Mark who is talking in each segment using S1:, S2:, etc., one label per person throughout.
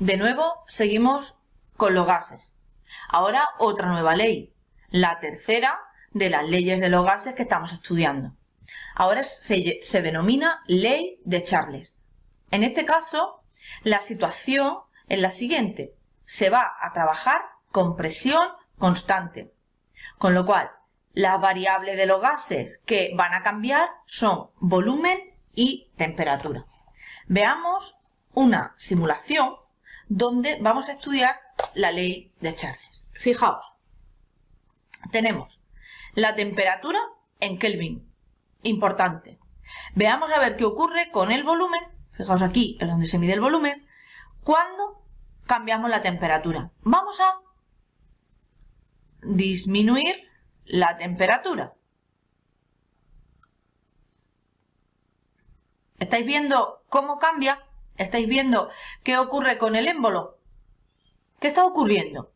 S1: De nuevo, seguimos con los gases. Ahora otra nueva ley, la tercera de las leyes de los gases que estamos estudiando. Ahora se denomina ley de Charles. En este caso, la situación es la siguiente. Se va a trabajar con presión constante, con lo cual las variables de los gases que van a cambiar son volumen y temperatura. Veamos una simulación donde vamos a estudiar la ley de Charles. Fijaos, tenemos la temperatura en Kelvin, importante. Veamos a ver qué ocurre con el volumen, fijaos aquí es donde se mide el volumen, cuando cambiamos la temperatura. Vamos a disminuir la temperatura. ¿Estáis viendo cómo cambia? ¿Estáis viendo qué ocurre con el émbolo? ¿Qué está ocurriendo?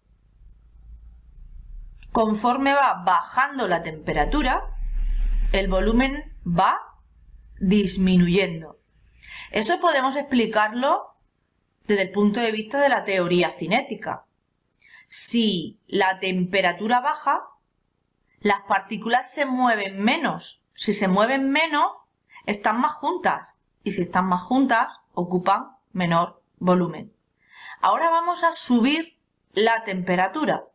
S1: Conforme va bajando la temperatura, el volumen va disminuyendo. Eso podemos explicarlo desde el punto de vista de la teoría cinética. Si la temperatura baja, las partículas se mueven menos. Si se mueven menos, están más juntas. Y si están más juntas, ocupan menor volumen. Ahora vamos a subir la temperatura.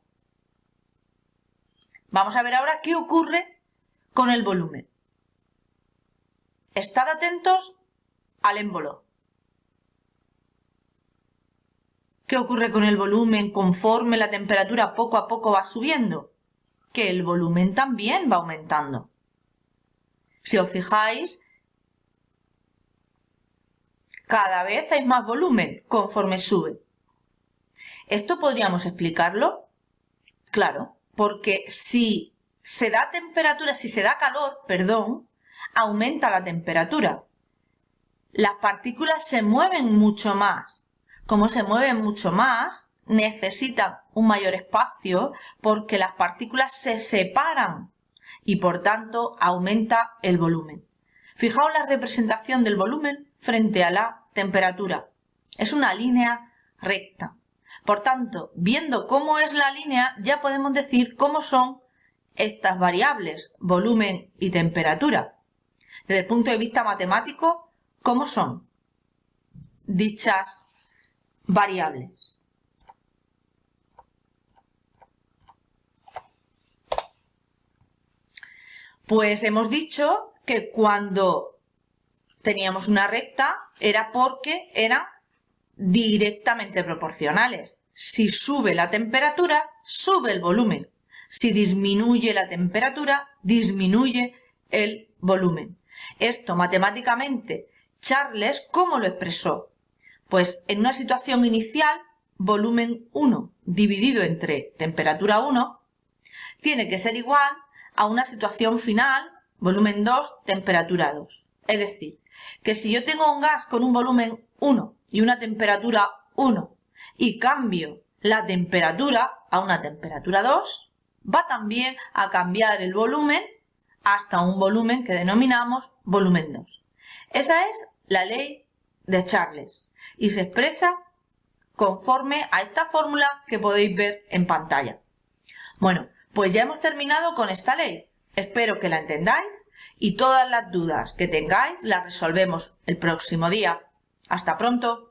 S1: Vamos a ver ahora qué ocurre con el volumen. Estad atentos al émbolo. ¿Qué ocurre con el volumen conforme la temperatura poco a poco va subiendo? Que el volumen también va aumentando. Si os fijáis, cada vez hay más volumen conforme sube. ¿Esto podríamos explicarlo? Claro, porque si se da calor, aumenta la temperatura. Las partículas se mueven mucho más. Como se mueven mucho más, necesitan un mayor espacio porque las partículas se separan y por tanto aumenta el volumen. Fijaos la representación del volumen frente a la temperatura. Es una línea recta. Por tanto, viendo cómo es la línea, ya podemos decir cómo son estas variables, volumen y temperatura. Desde el punto de vista matemático, ¿cómo son dichas variables? Pues hemos dicho que cuando teníamos una recta era porque eran directamente proporcionales. Si sube la temperatura, sube el volumen. Si disminuye la temperatura, disminuye el volumen. Esto matemáticamente, Charles, ¿cómo lo expresó? Pues en una situación inicial, volumen 1 dividido entre temperatura 1, tiene que ser igual a una situación final, volumen 2, temperatura 2. Es decir, que si yo tengo un gas con un volumen 1 y una temperatura 1 y cambio la temperatura a una temperatura 2, va también a cambiar el volumen hasta un volumen que denominamos volumen 2. Esa es la ley de Charles y se expresa conforme a esta fórmula que podéis ver en pantalla. Bueno, pues ya hemos terminado con esta ley. Espero que la entendáis y todas las dudas que tengáis las resolvemos el próximo día. Hasta pronto.